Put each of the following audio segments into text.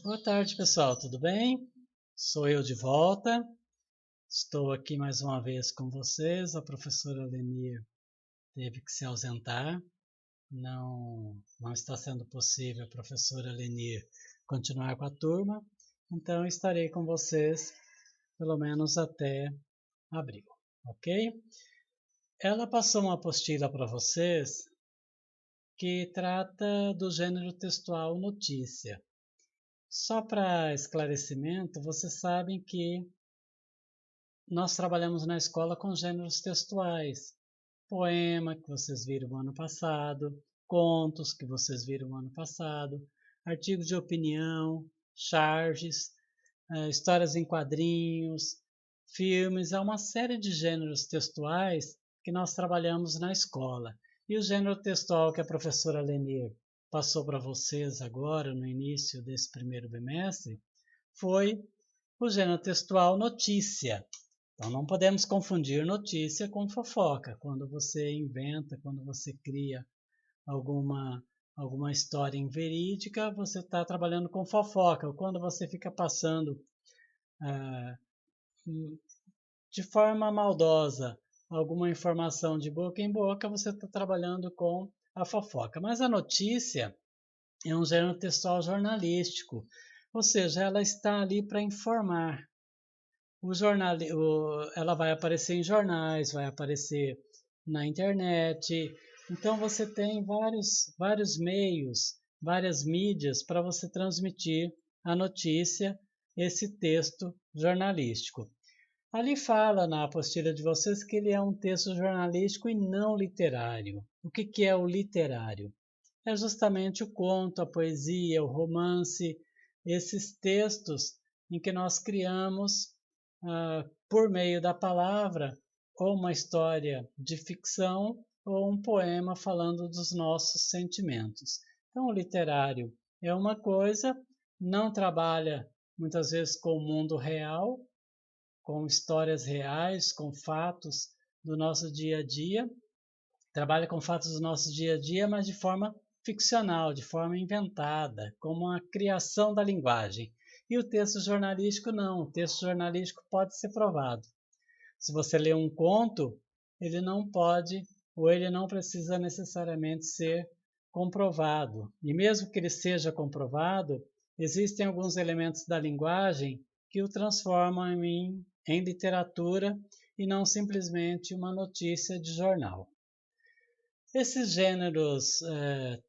Boa tarde, pessoal, tudo bem? Sou eu de volta. Estou aqui mais uma vez com vocês. A professora Lenir teve que se ausentar. Não está sendo possível a professora Lenir continuar com a turma, então estarei com vocês pelo menos até abril, ok? Ela passou uma apostila para vocês que trata do gênero textual notícia. Só para esclarecimento, vocês sabem que nós trabalhamos na escola com gêneros textuais. Poema, que vocês viram no ano passado, contos, que vocês viram no ano passado, artigos de opinião, charges, histórias em quadrinhos, filmes. Há uma série de gêneros textuais que nós trabalhamos na escola. E o gênero textual que a professora Lenir passou para vocês agora, no início desse primeiro bimestre, foi o gênero textual notícia. Então, não podemos confundir notícia com fofoca. Quando você inventa, quando você cria alguma história inverídica, você está trabalhando com fofoca. Ou quando você fica passando de forma maldosa alguma informação de boca em boca, você está trabalhando com a fofoca. Mas a notícia é um gênero textual jornalístico, ou seja, ela está ali para informar. Ela vai aparecer em jornais, vai aparecer na internet. Então você tem vários meios, várias mídias para você transmitir a notícia, esse texto jornalístico. Ali fala na apostila de vocês que ele é um texto jornalístico e não literário. O que é o literário? É justamente o conto, a poesia, o romance, esses textos em que nós criamos por meio da palavra, ou uma história de ficção, ou um poema falando dos nossos sentimentos. Então, o literário é uma coisa, não trabalha muitas vezes com o mundo real, com histórias reais, com fatos do nosso dia a dia, trabalha com fatos do nosso dia a dia, mas de forma ficcional, de forma inventada, como a criação da linguagem. E o texto jornalístico não, o texto jornalístico pode ser provado. Se você lê um conto, ele não pode ou ele não precisa necessariamente ser comprovado. E mesmo que ele seja comprovado, existem alguns elementos da linguagem que o transformam em literatura e não simplesmente uma notícia de jornal. Esses gêneros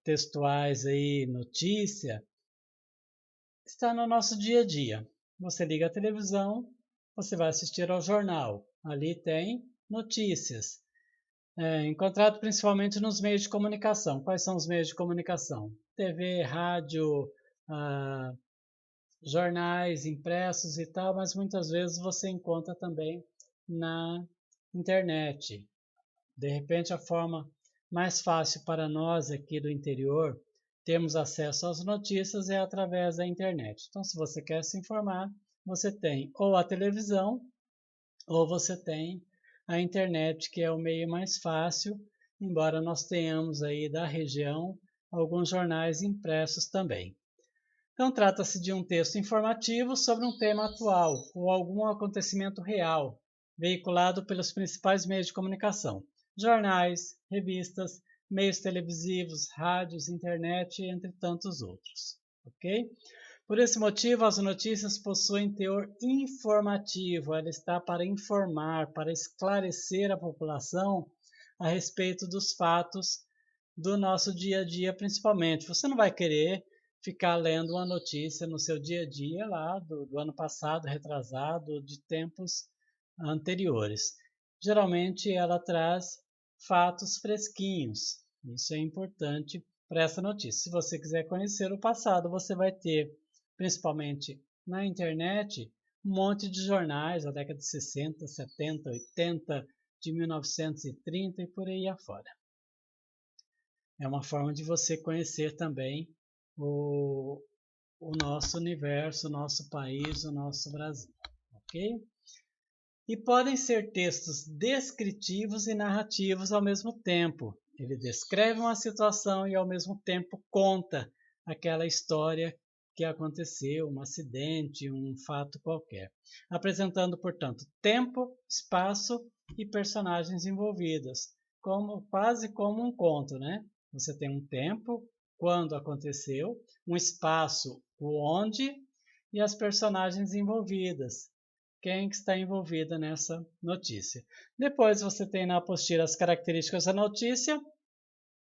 textuais aí, notícia, está no nosso dia a dia. Você liga a televisão, você vai assistir ao jornal. Ali tem notícias, encontrado principalmente nos meios de comunicação. Quais são os meios de comunicação? TV, rádio, jornais impressos e tal, mas muitas vezes você encontra também na internet. De repente, a forma mais fácil para nós aqui do interior termos acesso às notícias é através da internet. Então, se você quer se informar, você tem ou a televisão ou você tem a internet, que é o meio mais fácil, embora nós tenhamos aí da região alguns jornais impressos também. Então, trata-se de um texto informativo sobre um tema atual ou algum acontecimento real, veiculado pelos principais meios de comunicação: jornais, revistas, meios televisivos, rádios, internet, entre tantos outros. Ok? Por esse motivo, as notícias possuem teor informativo. Ela está para informar, para esclarecer a população a respeito dos fatos do nosso dia a dia, principalmente. Você não vai querer ficar lendo uma notícia no seu dia a dia lá do ano passado, retrasado, de tempos anteriores. Geralmente ela traz fatos fresquinhos. Isso é importante para essa notícia. Se você quiser conhecer o passado, você vai ter, principalmente na internet, um monte de jornais da década de 60, 70, 80, de 1930 e por aí afora. É uma forma de você conhecer também o nosso universo, o nosso país, o nosso Brasil, ok? E podem ser textos descritivos e narrativos ao mesmo tempo. Ele descreve uma situação e ao mesmo tempo conta aquela história que aconteceu, um acidente, um fato qualquer. Apresentando, portanto, tempo, espaço e personagens envolvidos, quase como um conto, né? Você tem um tempo, quando aconteceu, um espaço, o onde, e as personagens envolvidas, quem que está envolvida nessa notícia. Depois você tem na apostila as características da notícia,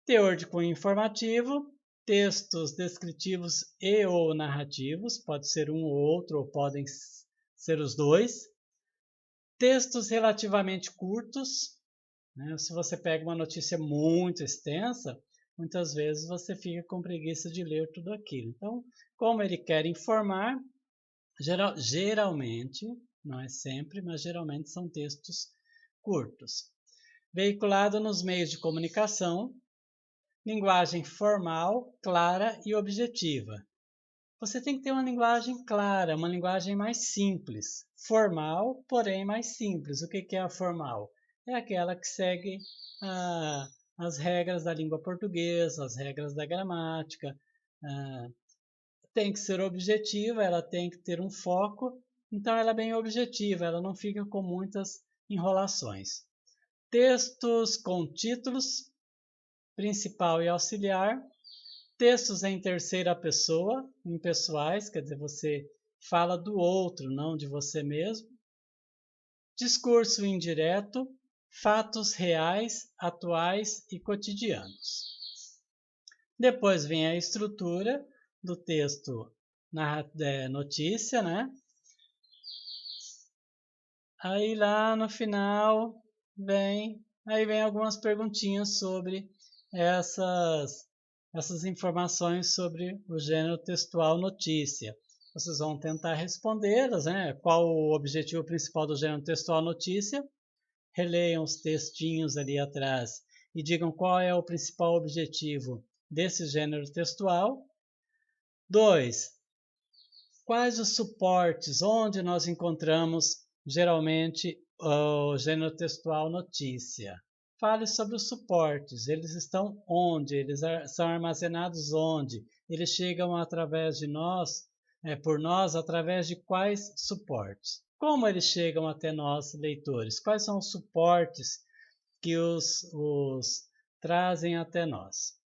teor de cunho informativo, textos descritivos e ou narrativos, pode ser um ou outro, ou podem ser os dois. Textos relativamente curtos, né? Se você pega uma notícia muito extensa, muitas vezes você fica com preguiça de ler tudo aquilo. Então, como ele quer informar, geralmente, não é sempre, mas geralmente são textos curtos. Veiculado nos meios de comunicação, linguagem formal, clara e objetiva. Você tem que ter uma linguagem clara, uma linguagem mais simples. Formal, porém mais simples. O que é a formal? É aquela que segue as regras da língua portuguesa, as regras da gramática. Tem que ser objetiva, ela tem que ter um foco. Então ela é bem objetiva, ela não fica com muitas enrolações. Textos com títulos, principal e auxiliar. Textos em terceira pessoa, impessoais, quer dizer, você fala do outro, não de você mesmo. Discurso indireto, fatos reais, atuais e cotidianos. Depois vem a estrutura do texto na notícia, né? Aí lá no final vem algumas perguntinhas sobre essas informações sobre o gênero textual notícia. Vocês vão tentar respondê-las, né? Qual o objetivo principal do gênero textual notícia? Releiam os textinhos ali atrás e digam qual é o principal objetivo desse gênero textual. 2. Quais os suportes onde nós encontramos geralmente o gênero textual notícia? Fale sobre os suportes, eles estão onde, eles são armazenados onde, eles chegam através de nós, por nós, através de quais suportes? Como eles chegam até nós, leitores? Quais são os suportes que os trazem até nós?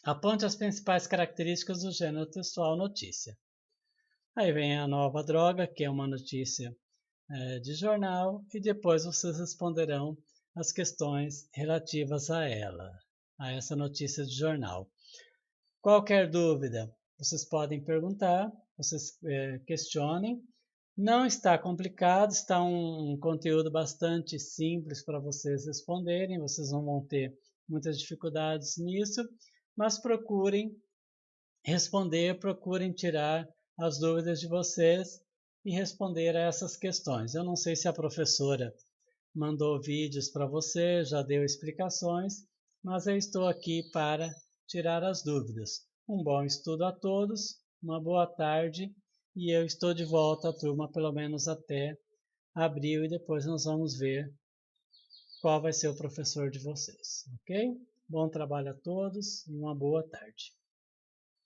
Aponte as principais características do gênero textual notícia. Aí vem a nova droga, que é uma notícia de jornal, e depois vocês responderão as questões relativas a ela, a essa notícia de jornal. Qualquer dúvida, vocês podem perguntar, vocês questionem. Não está complicado, está um conteúdo bastante simples para vocês responderem, vocês não vão ter muitas dificuldades nisso, mas procurem responder, procurem tirar as dúvidas de vocês e responder a essas questões. Eu não sei se a professora mandou vídeos para você, já deu explicações, mas eu estou aqui para tirar as dúvidas. Um bom estudo a todos, uma boa tarde e eu estou de volta à turma pelo menos até abril e depois nós vamos ver qual vai ser o professor de vocês, ok? Bom trabalho a todos e uma boa tarde.